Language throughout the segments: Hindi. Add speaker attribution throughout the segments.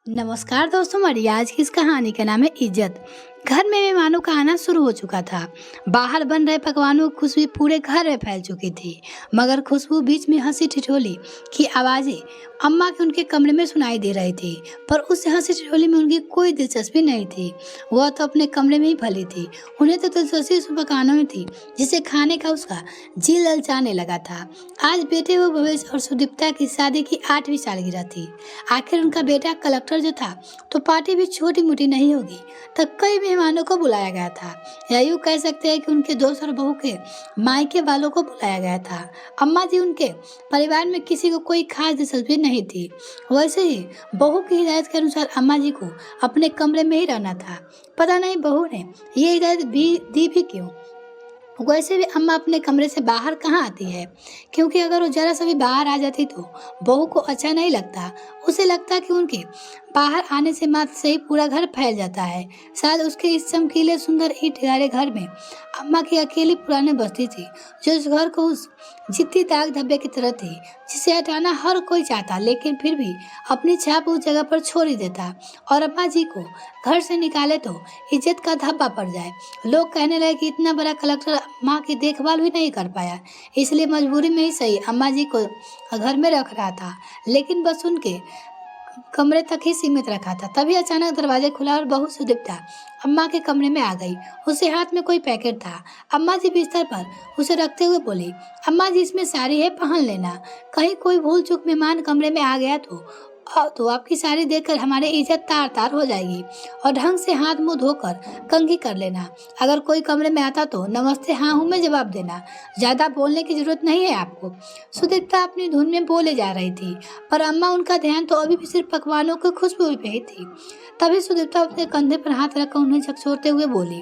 Speaker 1: नमस्कार दोस्तों, हमारी आज की इस कहानी का नाम है इज्जत। घर में मेहमानों का आना शुरू हो चुका था। बाहर बन रहे पकवानों की खुशबू पूरे घर में फैल चुकी थी, मगर खुशबू बीच में हंसी ठिठोली की आवाजें अम्मा के उनके कमरे में सुनाई दे रही थी। पर उस हंसी ठिठोली में उनकी कोई दिलचस्पी नहीं थी। वह तो अपने कमरे में ही भली थी। उन्हें तो दिलचस्पी उस पकानों में थी जिसे खाने का उसका जी ललचाने लगा था। आज बेटे वो भवेश और सुदीप्ता की शादी की 8वीं सालगिरह थी। आखिर उनका बेटा कलेक्टर जो था, तो पार्टी भी छोटी मोटी नहीं होगी। तब कई मेहमानों को बुलाया गया था, या यूँ कह सकते हैं कि उनके दोस्त और बहू के मायके वालों को बुलाया गया था। अम्मा जी उनके परिवार में किसी को कोई खास दिलचस्पी नहीं थी। वैसे ही बहू की हिदायत के अनुसार अम्मा जी को अपने कमरे में ही रहना था। पता नहीं बहू ने ये हिदायत भी दी भी क्यों। वैसे भी अम्मा अपने कमरे से बाहर कहाँ आती है, क्योंकि अगर वो जरा सा भी बाहर आ जाती तो बहू को अच्छा नहीं लगता। उसे लगता कि उनके बाहर आने से मात्र से ही पूरा घर फैल जाता है। शायद उसके इस चमकीले सुंदर ईंट गारे घर में अम्मा की अकेली पुरानी बस्ती थी, जो इस घर को उस जिद्दी दाग धब्बे की तरह थी जिसे हटाना हर कोई चाहता, लेकिन फिर भी अपनी छाप उस जगह पर छोड़ ही देता। और अम्मा जी को घर से निकाले तो इज्जत का धब्बा पड़ जाए। लोग कहने लगे कि इतना बड़ा कलेक्टर माँ की देखभाल भी नहीं कर पाया, इसलिए मजबूरी में ही सही अम्मा जी को घर में रख रहा था, लेकिन बस उनके कमरे तक ही सीमित रखा था। तभी अचानक दरवाजा खुला और बहू सुदीप्ता अम्मा के कमरे में आ गई। उसके हाथ में कोई पैकेट था। अम्मा जी बिस्तर पर उसे रखते हुए बोली, अम्मा जी इसमें साड़ी है, पहन लेना। कहीं कोई भूल चूक मेहमान कमरे में आ गया तो आपकी साड़ी देखकर हमारी इज्जत तार तार हो जाएगी। और ढंग से हाथ मुंह धोकर कंघी कर लेना। अगर कोई कमरे में आता तो नमस्ते हाँ हूँ में जवाब देना। ज्यादा बोलने की जरूरत नहीं है आपको। सुदीप्ता अपनी धुन में बोले जा रही थी, पर अम्मा उनका ध्यान तो अभी भी सिर्फ पकवानों की खुशबू पे ही थी। तभी सुदीप्ता अपने कंधे पर हाथ रखकर उन्हें झकझोरते हुए बोली,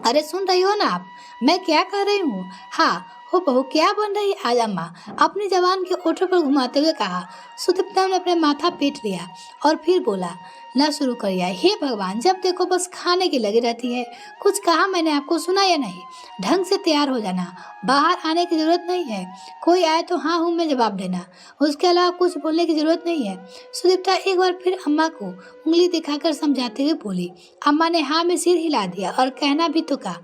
Speaker 1: अरे सुन रही हो ना आप, मैं क्या कर रही हूँ? हाँ हो बहू, क्या बन रही आज? अम्मा अपनी जवान के ओठों पर घुमाते हुए कहा। सुदीप्ता ने अपने माथा पीट लिया और फिर बोला, ना शुरू करिए। हे भगवान, जब देखो बस खाने की लगी रहती है। कुछ कहा मैंने आपको, सुना या नहीं? ढंग से तैयार हो जाना, बाहर आने की जरूरत नहीं है। कोई आए तो हाँ हूँ में जवाब देना, उसके अलावा कुछ बोलने की जरूरत नहीं है। सुदीप्ता एक बार फिर अम्मा को उंगली दिखाकर समझाते हुए बोली। अम्मा ने हाँ में सिर हिला दिया और कहना भी तो कहा,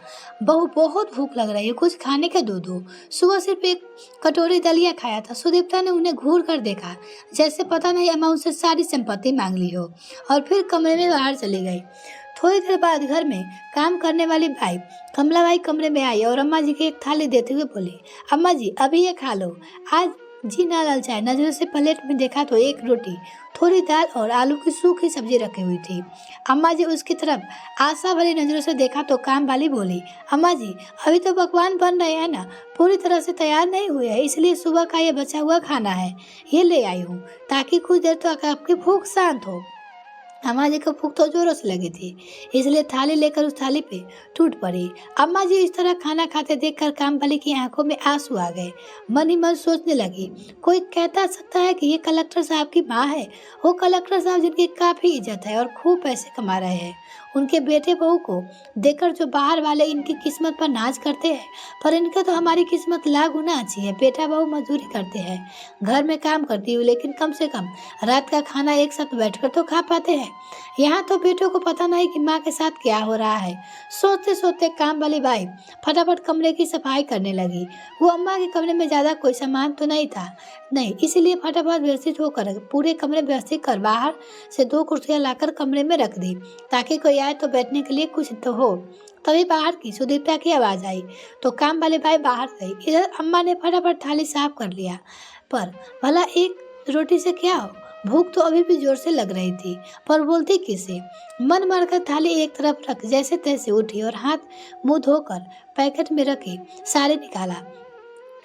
Speaker 1: बहू बहुत भूख लग रही है, कुछ खाने का दो। सुबह सिर्फ एक कटोरी दलिया खाया था। सुदीप्ता ने उन्हें घूर कर देखा, जैसे पता नहीं अम्मा उनसे सारी संपत्ति मांग ली हो, और फिर कमरे में बाहर चली गई। थोड़ी देर बाद घर में काम करने वाली भाई कमलाबाई कमरे में आई और अम्मा जी की एक थाली देते हुए बोली, अम्मा जी अभी ये खा लो, आज जी ना ललचाए। नजरों से प्लेट में देखा तो एक रोटी, थोड़ी दाल और आलू की सूखी सब्जी रखी हुई थी। अम्मा जी उसकी तरफ आशा भरी नजरों से देखा तो काम वाली बोली, अम्मा जी अभी तो पकवान बन रहे हैं ना, पूरी तरह से तैयार नहीं हुए हैं, इसलिए सुबह का ये बचा हुआ खाना है, ये ले आई हूँ ताकि कुछ देर तक आपकी भूख शांत हो। अम्मा जी को भूख तो जोरों से लगी थी, इसलिए थाली लेकर उस थाली पे टूट पड़ी। अम्मा जी इस तरह खाना खाते देखकर कामवाली की आंखों में आंसू आ गए। मन ही मन सोचने लगी, कोई कहता सकता है कि ये कलेक्टर साहब की माँ है, वो कलेक्टर साहब जिनकी काफी इज्जत है और खूब पैसे कमा रहे हैं। उनके बेटे बहू को देखकर जो बाहर वाले इनकी किस्मत पर नाज करते हैं, पर इनका तो हमारी किस्मत लाख गुना अच्छी है। बेटा बहू मजदूरी करते हैं, घर में काम करती हूँ, लेकिन कम से कम रात का खाना एक साथ बैठकर तो खा पाते हैं। यहाँ तो बेटों को पता नहीं कि माँ के साथ क्या हो रहा है। सोचते सोचते काम वाली बाई फटाफट कमरे की सफाई करने लगी। वो अम्मा के कमरे में ज्यादा कोई सामान तो नहीं था, नहीं, इसलिए फटाफट व्यवस्थित होकर पूरे कमरे व्यवस्थित कर बाहर से 2 कुर्सियां लाकर कमरे में रख दी, ताकि कोई आए तो बैठने के लिए कुछ तो हो। तभी बाहर की सुदीप्ता की आवाज आई तो काम वाले भाई बाहर गई। इधर अम्मा ने फटाफट थाली साफ कर लिया, पर भला एक रोटी से क्या हो? भूख तो अभी भी जोर से लग रही थी, पर बोलती किसे? मन मारकर थाली एक तरफ रख जैसे तैसे उठी और हाथ मुंह धोकर पैकेट में रखी साड़ी निकाला।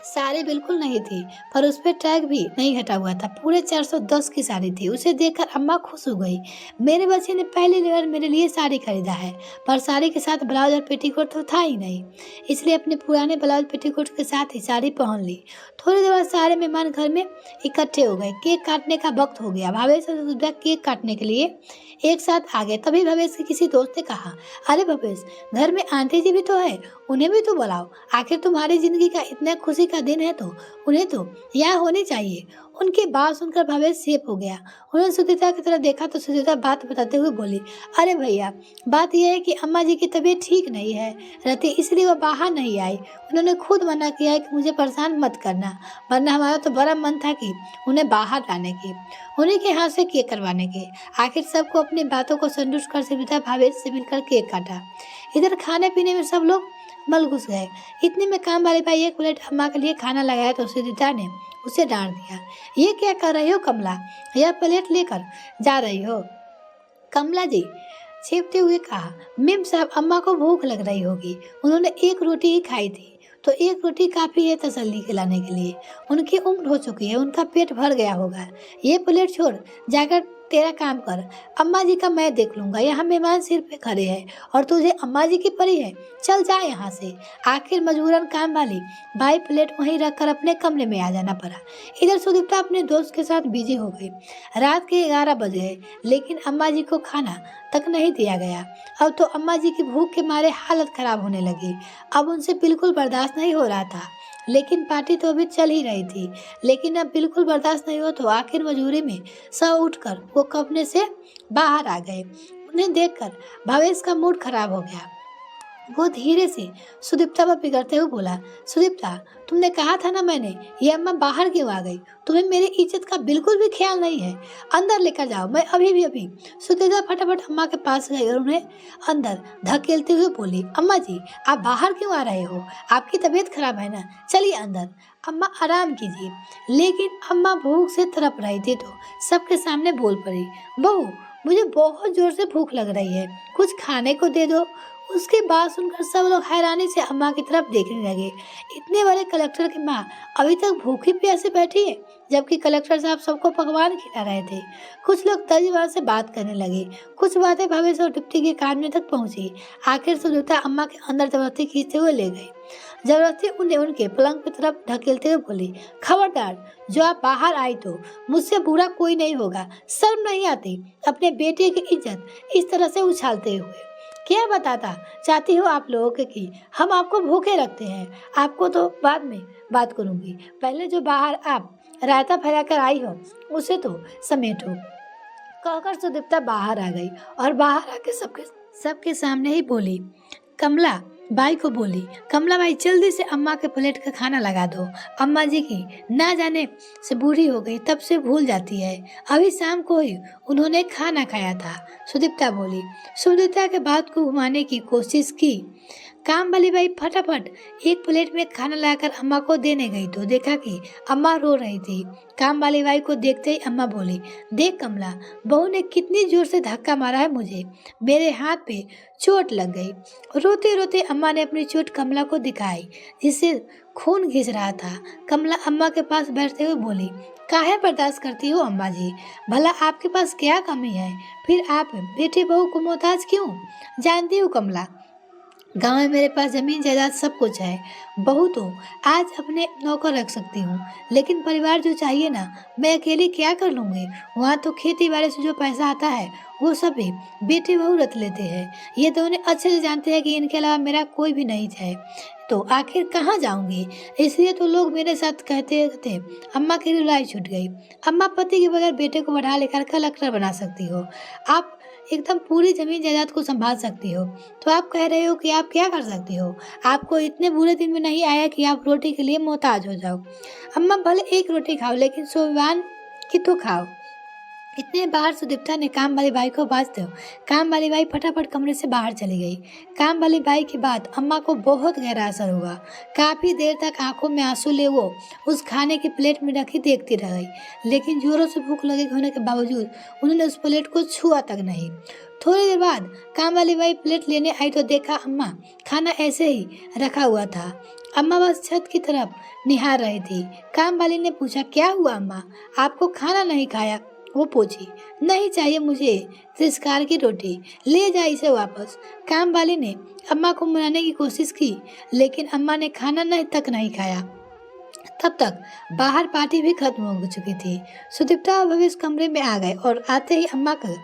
Speaker 1: साड़ी बिल्कुल नहीं थी, पर उस पर टैग भी नहीं हटा हुआ था। पूरे 410 की साड़ी थी। उसे देखकर अम्मा खुश हो गई। मेरे बच्चे ने पहली बार मेरे लिए साड़ी खरीदा है, पर साड़ी के साथ ब्लाउज और पेटीकोट तो था ही नहीं, इसलिए अपने पुराने ब्लाउज पेटीकोट के साथ ही साड़ी पहन ली। थोड़ी देर बाद सारे मेहमान घर में इकट्ठे हो गए। केक काटने का वक्त हो गया। भवेश और सुधा केक काटने के लिए एक साथ आ गए। तभी भवेश के किसी दोस्त ने कहा, अरे भवेश, घर में आंटी जी भी तो है, उन्हें भी तो बुलाओ। आखिर तुम्हारी जिंदगी का इतना खुशी का दिन है तो उन्हें तो यहाँ होनी चाहिए। उनकी बात सुनकर भवेश सेप हो गया। उन्होंने सुचित्रा की तरफ देखा तो सुचित्रा बात बताते हुए बोली, अरे भैया, बात यह है कि अम्मा जी की तबीयत ठीक नहीं है रहती, इसलिए वो बाहर नहीं आई। उन्होंने खुद मना किया है कि मुझे परेशान मत करना, वरना हमारा तो बड़ा मन था कि उन्हें बाहर लाने की, उन्हीं के हाथ से केक करवाने के। आखिर सबको अपनी बातों को संतुष्ट कर सुचित्रा भावेश से मिलकर केक काटा। इधर खाने पीने में सब लोग मल घुस गए। इतने में काम वाले भाई एक प्लेट अम्मा के लिए खाना लगाया तो सुचित्रा ने उसे डांट दिया, ये क्या कर रही हो कमला, यह प्लेट लेकर जा रही हो? कमला जी छेपते हुए कहा, मेम साहब, अम्मा को भूख लग रही होगी, उन्होंने एक रोटी ही खाई थी तो एक रोटी काफी है तसल्ली खिलाने के लिए। उनकी उम्र हो चुकी है, उनका पेट भर गया होगा। ये प्लेट छोड़, जाकर तेरा काम कर, अम्मा जी का मैं देख लूंगा। यहाँ मेहमान सिर पे खड़े हैं और तुझे अम्मा जी की परी है, चल जा यहाँ से। आखिर मजबूरन काम वाली भाई प्लेट वहीं रखकर अपने कमरे में आ जाना पड़ा। इधर सुदीप्ता अपने दोस्त के साथ बिजी हो गई। रात के 11 बज गए, लेकिन अम्मा जी को खाना तक नहीं दिया गया। अब तो अम्मा जी की भूख के मारे हालत खराब होने लगी। अब उनसे बिल्कुल बर्दाश्त नहीं हो रहा था। लेकिन पार्टी तो अभी चल ही रही थी, लेकिन अब बिल्कुल बर्दाश्त नहीं हो तो आखिर मजबूरी में सब उठकर वो कमरे से बाहर आ गए। उन्हें देखकर भावेश का मूड खराब हो गया। वो धीरे से सुदीप्ता पर बिगड़ते हुए बोला, सुदीप्ता, तुमने कहा था ना मैंने, ये अम्मा बाहर क्यों आ गई? तुम्हें मेरी इज्जत का बिल्कुल भी ख्याल नहीं है। अंदर लेकर जाओ, मैं अभी। सुदीप्ता फटाफट अम्मा के पास गई और उन्हें अंदर धकेलते हुए बोली, अम्मा जी, आप बाहर क्यों आ रहे हो? आपकी तबीयत खराब है ना, चलिए अंदर, अम्मा आराम कीजिए। लेकिन अम्मा भूख से तड़प रही थी तो सबके सामने बोल पड़ी, बहू, मुझे बहुत जोर से भूख लग रही है, कुछ खाने को दे दो। उसके बाद सुनकर सब लोग हैरानी से अम्मा की तरफ देखने लगे। इतने बड़े कलेक्टर की माँ अभी तक भूखी प्यासे बैठी है, जबकि कलेक्टर साहब सबको पकवान खिला रहे थे। कुछ लोग तर्जबान से बात करने लगे, कुछ बातें भवेश और डिप्टी के कान में तक पहुंची। आखिर सुदीप्ता अम्मा के अंदर जबरदस्ती खींचते हुए ले गई। जबरदस्ती उन्हें उनके पलंग की तरफ ढकेलते हुए बोली, खबरदार, जो आप बाहर आई तो मुझसे बुरा कोई नहीं होगा। शर्म नहीं आती अपने बेटे की इज्जत इस तरह से उछालते हुए? क्या बताता चाहती हो आप लोगों के कि हम आपको भूखे रखते हैं? आपको तो बाद में बात करूंगी, पहले जो बाहर आप रायता फैला कर आई हो उसे तो समेटो। कहकर सुदीप्ता बाहर आ गई और बाहर आके सबके सामने ही बोली, कमला बाई को बोली, कमला बाई, जल्दी से अम्मा के प्लेट का खाना लगा दो। अम्मा जी की ना जाने से बूढ़ी हो गई, तब से भूल जाती है। अभी शाम को ही उन्होंने खाना खाया था, सुदीप्ता बोली। सुदीप्ता के बात को घुमाने की कोशिश की। काम वाली बाई फटाफट एक प्लेट में खाना लाकर अम्मा को देने गई तो देखा कि अम्मा रो रही थी। काम वाली बाई को देखते ही अम्मा बोली, देख कमला, बहू ने कितनी जोर से धक्का मारा है मुझे, मेरे हाथ पे चोट लग गई। रोते रोते अम्मा ने अपनी चोट कमला को दिखाई, जिससे खून घिस रहा था। कमला अम्मा के पास बैठते हुए बोली, काहे बर्दाश्त करती हो अम्मा जी, भला आपके पास क्या कमी है? फिर आप बेटे बहू को मोहताज क्यों? जानती हूँ कमला, गांव में मेरे पास जमीन जायदाद सब कुछ है, बहू तो आज अपने नौकर रख सकती हूँ, लेकिन परिवार जो चाहिए ना, मैं अकेली क्या कर लूँगी? वहाँ तो खेती बाड़ी से जो पैसा आता है वो सब भी बेटे बहू रख लेते हैं। ये तो उन्हें अच्छे से जानते हैं कि इनके अलावा मेरा कोई भी नहीं है, तो आखिर कहाँ जाऊँगी? इसलिए तो लोग मेरे साथ कहते थे अम्मा की रुलाई छूट गई। अम्मा पति के बगैर बेटे को बढ़ा लेकर कलेक्टर बना सकती हो, आप एकदम पूरी जमीन जायदाद को संभाल सकती हो, तो आप कह रहे हो कि आप क्या कर सकती हो? आपको इतने बुरे दिन में नहीं आया कि आप रोटी के लिए मोहताज हो जाओ। अम्मा भले एक रोटी खाओ, लेकिन स्वाभिमान की तो खाओ। इतने बाहर सुदीप्ता ने काम वाली बाई को आवाज दो। काम वाली बाई फटाफट कमरे से बाहर चली गई। काम वाली बाई की बात अम्मा को बहुत गहरा असर हुआ। काफी देर तक आंखों में आंसू ले वो उस खाने की प्लेट में रखी देखती रह गई, लेकिन जोरों से भूख लगे होने के बावजूद उन्होंने उस प्लेट को छुआ तक नहीं। थोड़ी देर बाद काम वाली बाई प्लेट लेने आई तो देखा अम्मा खाना ऐसे ही रखा हुआ था। अम्मा बस छत की तरफ निहार रही थी। काम वाली ने पूछा, क्या हुआ अम्मा, आपको खाना नहीं खाया? वो पूछी, नहीं चाहिए मुझे तिरस्कार की रोटी, ले जा इसे वापस। काम वाली ने अम्मा को मनाने की कोशिश की, लेकिन अम्मा ने खाना नहीं खाया। तब तक बाहर पार्टी भी खत्म हो चुकी थी। सुदीप्ता और भवेश कमरे में आ गए और आते ही अम्मा का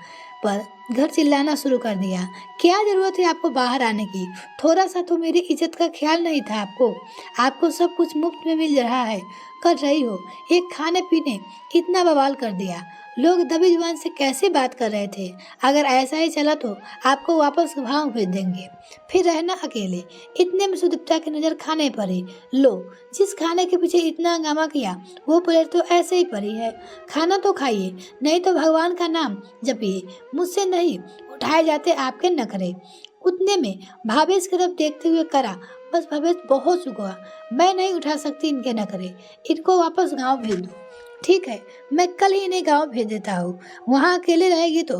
Speaker 1: पर घर चिल्लाना शुरू कर दिया। क्या जरूरत है आपको बाहर आने की? थोड़ा सा तो मेरी इज्जत का ख्याल नहीं था आपको? आपको सब कुछ मुफ्त में मिल रहा है, कर रही हो। एक खाने पीने इतना बवाल कर दिया। लोग दबी जुबान से कैसे बात कर रहे थे। अगर ऐसा ही चला तो आपको वापस गाँव भेज देंगे, फिर रहना अकेले। इतने में सुदीप्ता की नज़र खाने पड़ी। लो, जिस खाने के पीछे इतना हंगामा किया वो प्लेट तो ऐसे ही पड़ी है। खाना तो खाइए, नहीं तो भगवान का नाम जपिए। मुझसे नहीं उठाए जाते आपके नखरे। उतने में भावेश की तरफ देखते हुए करा, बस भावेश बहुत चुका, मैं नहीं उठा सकती इनके नखरे। इनको वापस गाँव भेज दो। ठीक है, मैं कल ही इन्हें गाँव भेज देता हूँ। वहाँ अकेले रहेगी तो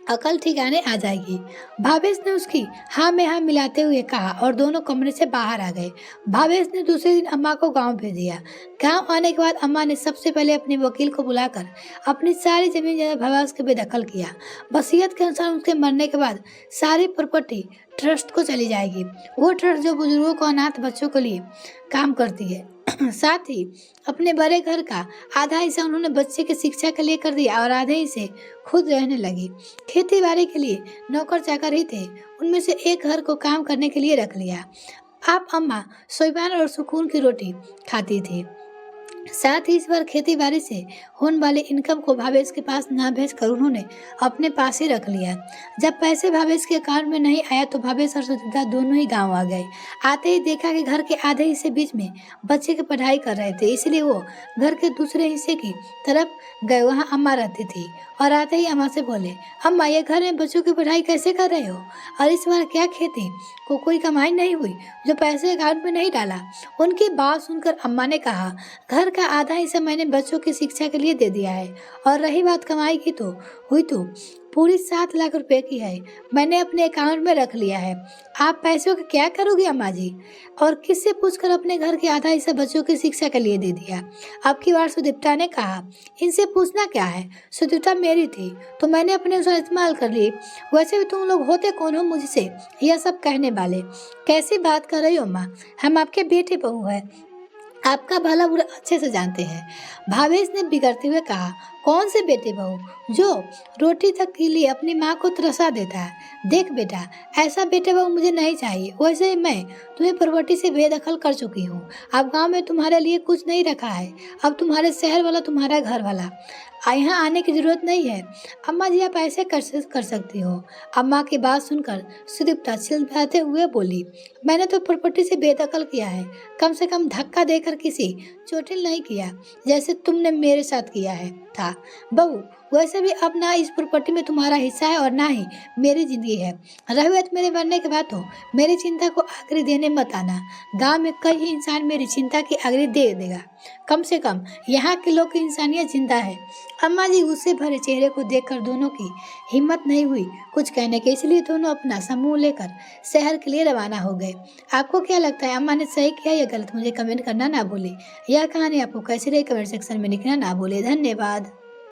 Speaker 1: अकल ठिकाने आ जाएगी। भावेश ने उसकी हाँ में हाँ मिलाते हुए कहा और दोनों कमरे से बाहर आ गए। भावेश ने दूसरे दिन अम्मा को गांव भेज दिया। गांव आने के बाद अम्मा ने सबसे पहले अपने वकील को बुलाकर अपनी सारी जमीन जायदाद भावेश के बेदखल किया। वसीयत के अनुसार उसके मरने के बाद सारी प्रॉपर्टी ट्रस्ट को चली जाएगी। वो ट्रस्ट जो बुजुर्गों को, अनाथ बच्चों के लिए काम करती है। साथ ही अपने बड़े घर का आधा हिस्सा उन्होंने बच्चे की शिक्षा के लिए कर दिया और आधे हिस्से खुद रहने लगी। खेती बाड़ी के लिए नौकर चाकर ही थे, उनमें से एक घर को काम करने के लिए रख लिया। आप अम्मा सोईबान और सुकून की रोटी खाती थी। साथ ही इस बार खेती बाड़ी से होने वाले इनकम को भावेश के पास ना भेज कर उन्होंने अपने पास ही रख लिया। जब पैसे भावेश के अकाउंट में नहीं आया तो भावेश और सुचित्रा दोनों ही गांव आ गए। आते ही देखा कि घर के आधे हिस्से बीच में बच्चे की पढ़ाई कर रहे थे, इसलिए वो घर के दूसरे हिस्से की तरफ गए। वहाँ अम्मा रहती थी और आते ही अम्मा से बोले, अम्मा ये घर में बच्चों की पढ़ाई कैसे कर रहे हो? और इस बार क्या खेती को कोई कमाई नहीं हुई जो पैसे अकाउंट में नहीं डाला? उनकी बात सुनकर अम्मा ने कहा, घर का आधा हिस्सा मैंने बच्चों की शिक्षा के लिए दे दिया है और रही बात कमाई की तो हुई तो पूरी 7 लाख रुपए की है, मैंने अपने अकाउंट में रख लिया है। आप पैसों का क्या करोगी अम्मा जी? और किससे पूछकर अपने घर के आधा हिस्सा बच्चों की शिक्षा के लिए दे दिया? अब की बार सुदीप्ता ने कहा, इनसे पूछना क्या है, सुदीप्ता मेरी थी तो मैंने अपने अनुसार इस्तेमाल कर ली। वैसे भी तुम लोग होते कौन हो मुझसे यह सब कहने वाले? कैसी बात कर रही हो अम्मा? हम आपके बेटे बहू हैं, आपका भला बुरा अच्छे से जानते हैं। भावेश ने बिगड़ते हुए कहा, कौन से बेटे बहू जो रोटी तक के लिए अपनी माँ को तरसा देता है? देख बेटा, ऐसा बेटे बहू मुझे नहीं चाहिए। वैसे ही मैं तुम्हें प्रॉपर्टी से बेदखल कर चुकी हूँ। अब गांव में तुम्हारे लिए कुछ नहीं रखा है। अब तुम्हारे शहर वाला तुम्हारा घर वाला, यहाँ आने की जरूरत नहीं है। अम्मा जी आप ऐसे कर सकती हो? अम्मा की बात सुनकर सुदीप्ता चिल्लाते हुए बोली, मैंने तो प्रॉपर्टी से बेदखल किया है, कम से कम धक्का देकर किसी चोटिल नहीं किया जैसे तुमने मेरे साथ किया है था। बहू वैसे भी अब ना इस प्रॉपर्टी में तुम्हारा हिस्सा है और ना ही मेरी जिंदगी है। रही बात मेरे मरने के बाद तो मेरी चिंता को आखिरी देने मत आना। गांव में कई इंसान मेरी चिंता की आखिरी दे देगा, कम से कम यहाँ के लोग की इंसानियत जिंदा है। अम्मा जी गुस्से भरे चेहरे को देखकर दोनों की हिम्मत नहीं हुई कुछ कहने के, इसलिए दोनों अपना समूह लेकर शहर के लिए रवाना हो गए। आपको क्या लगता है अम्मा ने सही किया या गलत? मुझे कमेंट करना ना भूले। यह कहानी आपको कैसी रही कमेंट सेक्शन में लिखना ना भूले। धन्यवाद।